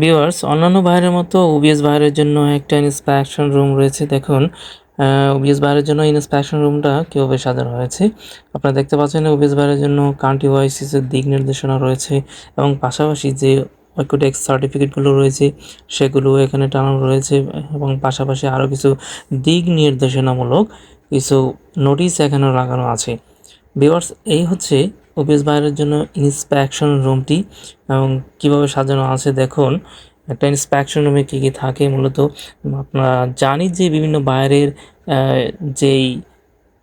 Viewers, অন্যান্য বাইরের মতো ওবিএস বাইরের জন্য একটা ইন্সপেকশন রুম রয়েছে। দেখুন, ওবিএস বাইরের জন্য ইন্সপেকশন রুমটা কীভাবে সাজানো হয়েছে। আপনারা দেখতে পাচ্ছেন ওবিএস বাইরের জন্য কান্ট্রি ওয়াইসের দিক নির্দেশনা রয়েছে এবং পাশাপাশি যে অ্যাকুটেক্স সার্টিফিকেটগুলো রয়েছে সেগুলো এখানে টানানো রয়েছে এবং পাশাপাশি আরও কিছু দিক নির্দেশনামূলক কিছু নোটিশ এখানেও লাগানো আছে। ভিউয়ার্স, এই হচ্ছে ওবিএস বাইরের জন্য ইন্সপেকশন রুমটি এবং কীভাবে সাজানো আছে দেখুন। একটা ইন্সপেকশন রুমে কী কী থাকে মূলত আমরা জানি যে বিভিন্ন বাইরের যেই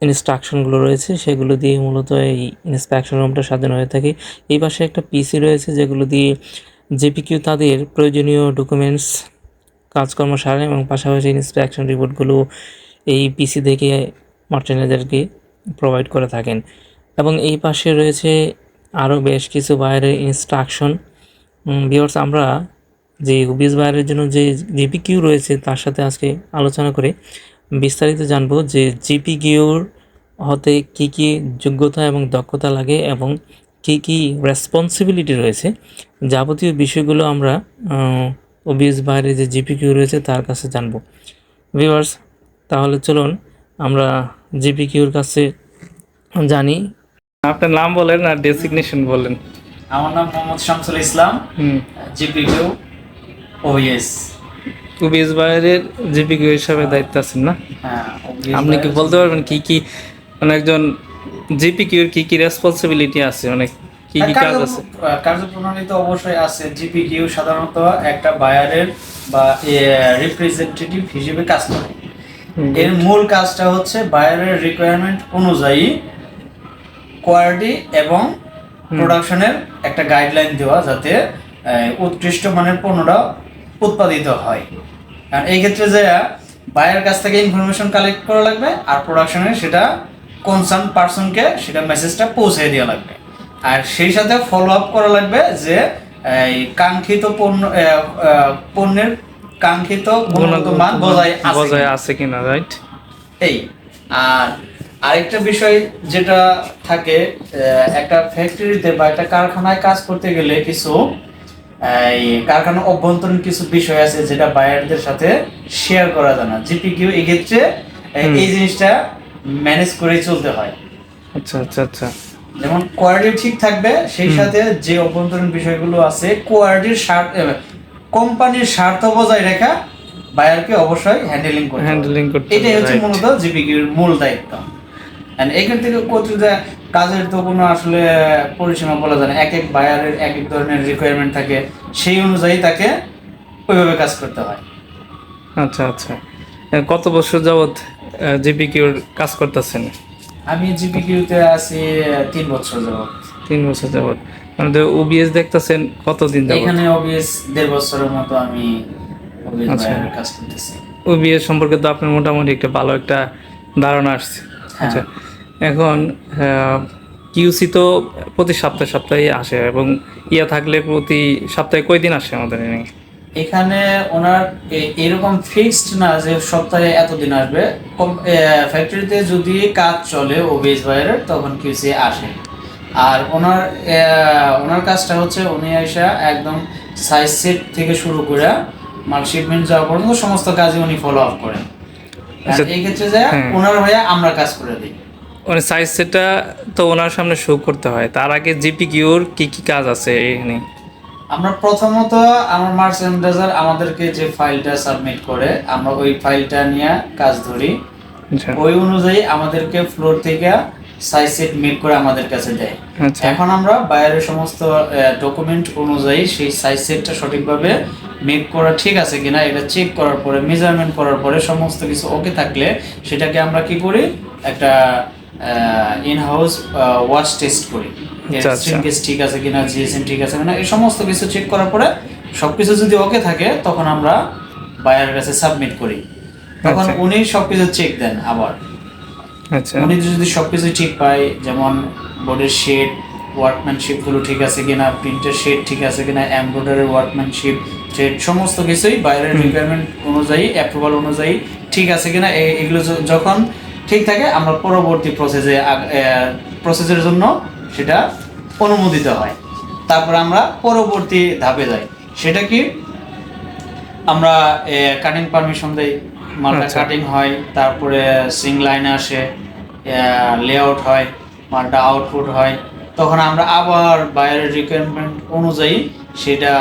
ইনস্ট্রাকশনগুলো রয়েছে সেগুলো দিয়ে মূলত এই ইন্সপেকশন রুমটা সাজানো হয়ে থাকে। এই পাশে একটা পিসি রয়েছে যেগুলো দিয়ে জেপিকিউ তাদের প্রয়োজনীয় ডকুমেন্টস কাজকর্ম সারে এবং পাশাপাশি ইন্সপেকশন রিপোর্টগুলো এই পিসি থেকে মার্চেন্টারদেরকে প্রোভাইড করে থাকেন। এবং এই পাশে রয়েছে আরও বেশ কিছু বাইরের ইনস্ট্রাকশন। ভিউয়ার্স, আমরা যে ওবিএস বাইরের জন্য যে জিপিকিউ রয়েছে তার সাথে আজকে আলোচনা করে বিস্তারিত জানবো যে জিপিকিউর হতে কী কী যোগ্যতা এবং দক্ষতা লাগে এবং কী কী রেসপন্সিবিলিটি রয়েছে। যাবতীয় বিষয়গুলো আমরা ওবিএস বাইরে যে জিপিকিউ রয়েছে তার কাছে জানবো। ভিউয়ার্স, তাহলে চলুন আমরা জিপিকিউর কাছে জানি। আপনার নাম বলেন আর ডেসিগনেশন বলেন। আমার নাম মোহাম্মদ শামসুল ইসলাম, জিপিকিউ ওবিএস। ওবিএস বাইরের জিপিকিউ হিসাবে দায়িত্ব আছেন না? হ্যাঁ। আপনি কি বলতে পারবেন কি কি মানে একজন জিপিকিউর কি কি রেসপন্সিবিলিটি আছে, মানে কি কি কাজ আছে? কার্যপ্রণালী তো অবশ্যই আছে। জিপিকিউ সাধারণত একটা বায়ারের বা রিপ্রেজেন্টেটিভ হিসেবে কাজ করে। এর মূল কাজটা হচ্ছে বায়ারের রিকোয়ারমেন্ট অনুযায়ী কোয়ালিটি এবং প্রোডাকশনের একটা গাইডলাইন দেওয়া, যাতে উৎকৃষ্ট মানের পণ্যটা উৎপাদিত হয়। আর এই ক্ষেত্রে যে বায়ার কাছ থেকে ইনফরমেশন কালেক্ট করা লাগবে আর প্রোডাকশনের সেটা কনসার্ন পারসনকে সেটা মেসেজটা পৌঁছে দেওয়া লাগবে। আর সেই সাথে ফলো আপ করা লাগবে যে এই কাঙ্ক্ষিত পণ্যের কাঙ্ক্ষিত গুণগত মান বজায় আছে কিনা, রাইট? এই আর আরেকটা বিষয় যেটা থাকে, একটা ফ্যাক্টরিতে বা একটা কারখানায় কাজ করতে গেলে কিছু এই কারখানার অভ্যন্তরীণ কিছু বিষয় আছে যেটা বায়ারদের সাথে শেয়ার করা যায় না। জিপিকিউ এই ক্ষেত্রে এই জিনিসটা ম্যানেজ করে চলতে হয়। আচ্ছা আচ্ছা আচ্ছা। যেমন কোয়ালিটি ঠিক থাকবে, সেই সাথে যে অভ্যন্তরীণ বিষয়গুলো আছে কোয়ালিটির কোম্পানির স্বার্থ বজায় রাখা বায়ারকে অবশ্যই হ্যান্ডেলিং করতে এটাই হচ্ছে মূলত জিপিকিউর মূল দায়িত্ব। এখান থেকে কাজের তো কোনো আসলে পরিসীমা বলা যায় না। এক এক বায়ারের এক এক ধরনের রিকোয়ারমেন্ট থাকে, সেই অনুযায়ী তাকে ওইভাবে কাজ করতে হয়। আচ্ছা আচ্ছা। কত বছর যাবত জিপিকিউর কাজ করতেছেন? আমি জিপিকিউতে আছি 3 বছর যাবত। 3 বছর যাবত। আমাদের ওবিএস দেখতেছেন কতদিন যাবত? এখানে ওবিএস 1.5 বছরের মতো আমি ওবিএস বাইরে কাজ করতেছি। ওবিএস সম্পর্কে তো আপনার মোটামুটি একটা ভালো একটা ধারণা আসছে। আচ্ছা, এখন কিউসি তো প্রতি সপ্তাহে আসে এবং থাকলে প্রতি সপ্তাহে কয়দিন আসে আমাদের এখানে? ওনার এরকম ফিক্সড না যে সপ্তাহে এতদিন আসবে। ফ্যাক্টরিতে যদি কাজ চলে ওবিএস বাইরের তখন কিউসি আসে। আর ওনার কাজটা হচ্ছে উনি এসে একদম সাইজ সেট থেকে শুরু করে মাল শিপমেন্ট যাওয়া পর্যন্ত সমস্ত কাজই উনি ফলো আপ করেন। এই ক্ষেত্রে যে ওনার হয়ে আমরা কাজ করে দিই। মানে সাইজ সেটটা তো ওনার সামনে শো করতে হয়, তার আগে জিপিকিউর কি কি কাজ আছে এখানে? আমরা প্রথমত আমার মার্চেন্ডাইজার আমাদেরকে যে ফাইলটা সাবমিট করে আমরা ওই ফাইলটা নিয়ে কাজ ধরি। ওই অনুযায়ী আমাদেরকে ফ্লোর থেকে সাইজ সেট মেক করে আমাদের কাছে দেয়। এখন আমরা বাইরের সমস্ত ডকুমেন্ট অনুযায়ী সেই সাইজ সেটটা সঠিকভাবে মেক করা ঠিক আছে কিনা এটা চেক করার পরে, মেজারমেন্ট করার পরে সমস্ত কিছু ওকে থাকলে সেটাকে আমরা কি করি, একটা ইনহাউস ওয়াচ টেস্ট করি। স্ট্রিংকেস ঠিক আছে কিনা, জিএসএম ঠিক আছে কিনা, এই সমস্ত কিছু চেক করার পরে সবকিছু যদি ওকে থাকে তখন আমরা বায়ারের কাছে সাবমিট করি। তখন উনি সবকিছু চেক দেন আবার। উনি যদি সবকিছু ঠিক পায়, যেমন বোর্ডের শেড, ওয়ার্কম্যানশিপগুলো ঠিক আছে কিনা, প্রিন্টের শেড ঠিক আছে কিনা, এমব্রয়ডারির ওয়ার্কম্যানশিপ, থ্রেড, সমস্ত কিছুই বাইরের রিকোয়ারমেন্ট অনুযায়ী, অ্যাপ্রুভাল অনুযায়ী ঠিক আছে কিনা, এগুলো যখন ঠিক থাকে আমরা পরবর্তী প্রসেসের জন্য সেটা অনুমোদিত হয়। তারপর আমরা পরবর্তী ধাপে যাই। সেটা কি, আমরা কাটিং পারমিশন দেই, মালটা আচ্ছা। কাটিং হয়, তারপরে সিং লাইন আসে, লেআউট হয়, মালটা আউটপুট হয়, তখন আমরা আবার বাইরের রিকোয়ারমেন্ট অনুযায়ী সেটা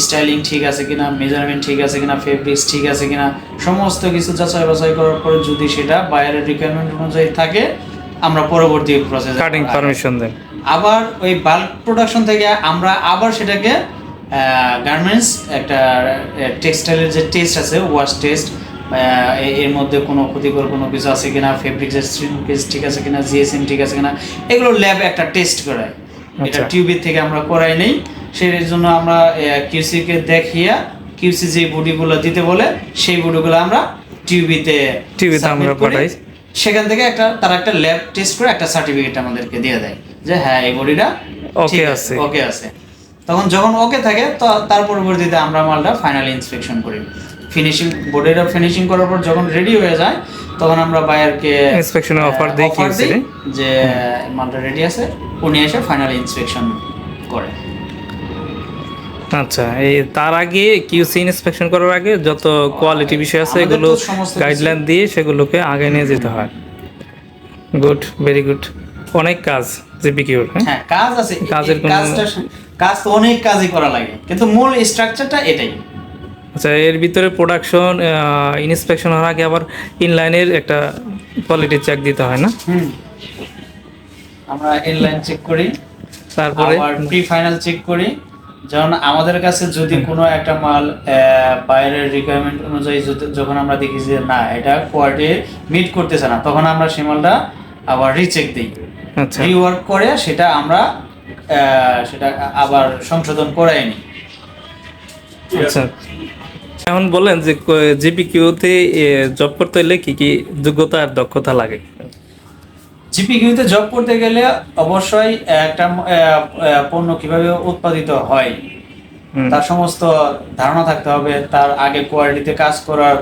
স্টাইলিং ঠিক আছে কিনা, মেজারমেন্ট ঠিক আছে কিনা, ফেব্রিক্স ঠিক আছে কিনা, সমস্ত কিছু যাচাই বাছাই করার পরে যদি সেটা বাইরের রিকোয়ারমেন্ট অনুযায়ী থাকে, আমরা পরবর্তী প্রসেস কাটিং পারমিশন দেন। আবার ওই বাল্ক প্রোডাকশন থেকে আমরা আবার সেটাকে গার্মেন্টস একটা টেক্সটাইলের যে টেস্ট আছে, ওয়াশ টেস্ট, এর মধ্যে কোনো ক্ষতিকর কোনো কিছু আছে কিনা, ফেব্রিক্সের শ্রিঙ্কেজ ঠিক আছে কিনা, জিএসএম ঠিক আছে কিনা, এগুলো ল্যাব একটা টেস্ট করায়। এটা টিউবের থেকে আমরা করাই নেই, সেই জন্য আমরা কিউসিকে দেখিয়ে কিউসি যে বডিগুলো দিতে বলে সেই বডিগুলো আমরা টিউবিতে আমরা পাঠাই। সেখান থেকে তারা একটা ল্যাব টেস্ট করে একটা সার্টিফিকেট আমাদেরকে দিয়ে দেয় যে হ্যাঁ এই বডিটা ওকে আছে। তখন যখন ওকে থাকে তো তার পরবর্তীতে আমরা মালটা ফাইনাল ইন্সপেকশন করি, ফিনিশিং বডিটা ফিনিশিং করার পর যখন রেডি হয়ে যায় তখন আমরা বায়ারকে ইন্সপেকশনের অফার দিই যে মালটা রেডি আছে, উনি এসে ফাইনাল ইন্সপেকশন করে। আচ্ছা, এই তার আগে কিউসি ইন্সপেকশন করার আগে যত কোয়ালিটি বিষয় আছে এগুলো গাইডলাইন দিয়ে সেগুলোকে আগে নিয়ে যেতে হয়। Good, very good. অনেক কাজ জিপিকিউর। হ্যাঁ কাজ আছে, কাজ তো অনেক কাজই করা লাগে, কিন্তু মূল স্ট্রাকচারটা এটাই। আচ্ছা, এর ভিতরে প্রোডাকশন ইন্সপেকশন হওয়ার আগে আবার ইনলাইনের একটা কোয়ালিটি চেক দিতে হয় না? আমরা ইনলাইন চেক করি, তারপরে প্রি ফাইনাল চেক করি। যেমন আমাদের কাছে যদি কোনো একটা মাল বাইরের রিকোয়ারমেন্ট অনুযায়ী যখন আমরা দেখি যে না এটা কোয়ালিটি মিট করতেছে না, তখন আমরা সেই মালটা আবার রিচেক দিই, রিওয়ার্ক করে সেটা আমরা সেটা আবার সংশোধন করাই নিই। আচ্ছা, এখন বলেন যে জিপিকিউতে জব করতে হলে কি কি যোগ্যতা আর দক্ষতা লাগে? জিপিকিউতে জব করতে গেলে অবশ্যই একটা পণ্য কিভাবে উৎপাদিত হয় তার সমস্ত ধারণা থাকতে হবে, তার আগে কোয়ালিটিতে কাজ করার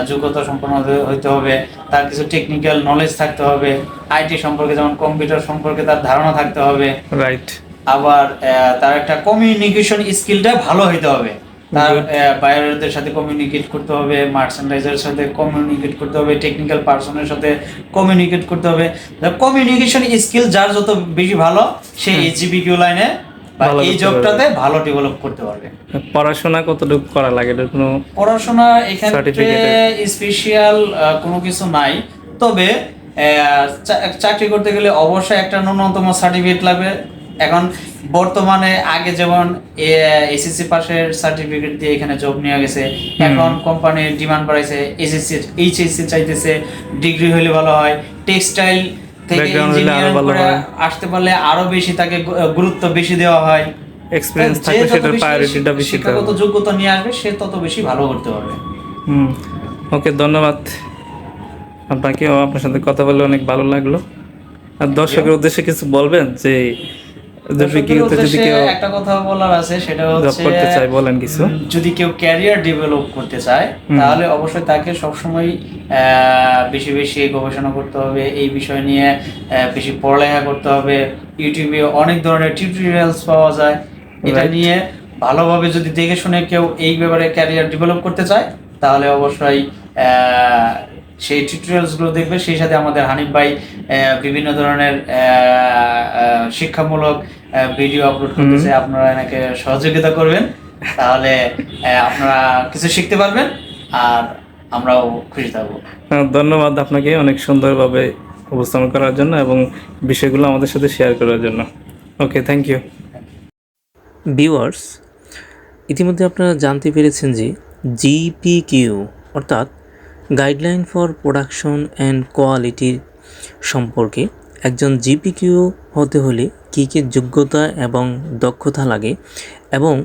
যোগ্যতা সম্পন্ন হইতে হবে, তার কিছু টেকনিক্যাল নলেজ থাকতে হবে, আইটি সম্পর্কে যেমন কম্পিউটার সম্পর্কে তার ধারণা থাকতে হবে, রাইট। আবার তার একটা কমিউনিকেশন স্কিলটা ভালো হইতে হবে, তার বায়ারদের সাথে কমিউনিকেট করতে হবে, মার্চেন্ডাইজারের সাথে কমিউনিকেট করতে হবে, টেকনিক্যাল পার্সনের সাথে কমিউনিকেট করতে হবে। কমিউনিকেশন স্কিল যার যত বেশি ভালো সেই জিপিকিউ লাইনে বা এই জবটাতে ভালো ডেভেলপ করতে পারবে। পড়াশোনা কতটুকু করা লাগে? কোনো পড়াশোনা এখানে স্পেশাল কোনো কিছু নাই, তবে চাকরি করতে গেলে অবশ্যই একটা ন্যূনতম সার্টিফিকেট লাগবে। এখন বর্তমানে আগে যেমন এসএসসি পাশের সার্টিফিকেট দিয়ে এখানে জব নিয়ে গেছে, এখন কোম্পানির ডিমান্ড বাড়াইছে, এসএসসি এইচএসসি চাইতেছে, ডিগ্রি হলে ভালো হয়, টেক্সটাইল থেকে ইঞ্জিনিয়ারিং করে আসতে পারলে আরো বেশি তাকে গুরুত্ব বেশি দেওয়া হয়। এক্সপেরিয়েন্স থাকলে সেটার প্রায়োরিটিটা বেশি, শিক্ষাগত যোগ্যতা নিয়ে আসবে সে তত বেশি ভালো করতে পারবে। ওকে, ধন্যবাদ আপনাকে, আপনার সাথে কথা বলে অনেক ভালো লাগলো। আর দর্শকের উদ্দেশ্যে কিছু বলবেন যে একটা কথা বলার আছে, সেটা হচ্ছে বলেন কিছু। যদি কেউ ক্যারিয়ার ডেভেলপ করতে চায় তাহলে অবশ্যই তাকে সবসময় বেশি বেশি গবেষণা করতে হবে, এই বিষয় নিয়ে বেশি পড়ালেখা করতে হবে। ইউটিউবে অনেক ধরনের টিউটোরিয়ালস পাওয়া যায়, এটা নিয়ে ভালোভাবে যদি দেখে শুনে কেউ এই ব্যাপারে ক্যারিয়ার ডেভেলপ করতে চায় তাহলে অবশ্যই সেই টিউটোরিয়ালসগুলো দেখবে। সেই সাথে আমাদের হানিফ ভাই বিভিন্ন ধরনের শিক্ষামূলক ভিডিও আপলোড করতেছে, আপনারা এনাকে সহযোগিতা করবেন, তাহলে আপনারা কিছু শিখতে পারবেন আর আমরাও খুশি থাকবো। ধন্যবাদ আপনাকে অনেক সুন্দরভাবে উপস্থাপন করার জন্য এবং বিষয়গুলো আমাদের সাথে শেয়ার করার জন্য। ওকে, থ্যাংক ইউ। ভিউয়ার্স, ইতিমধ্যে আপনারা জানতে পেরেছেন যে জিপিকিউ অর্থাৎ গাইডলাইন ফর প্রোডাকশন অ্যান্ড কোয়ালিটির সম্পর্কে। একজন জিপিকিউ হতে হলে কী কী যোগ্যতা এবং দক্ষতা লাগে এবং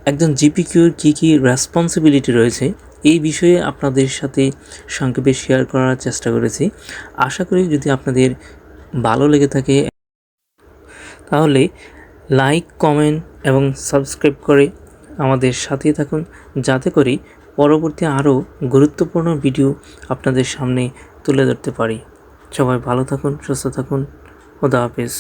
একজন জিপিকিউর কী কী রেসপন্সিবিলিটি রয়েছে এই বিষয়ে আপনাদের সাথে সংক্ষেপে শেয়ার করার চেষ্টা করেছি। আশা করি যদি আপনাদের ভালো লেগে থাকে তাহলে লাইক, কমেন্ট এবং সাবস্ক্রাইব করে আমাদের সাথে থাকুন, যাতে করে পরবর্তী আরও গুরুত্বপূর্ণ ভিডিও আপনাদের সামনে তুলে ধরতে পারি। সবাই ভালো থাকুন, সুস্থ থাকুন, খোদা হাফেজ।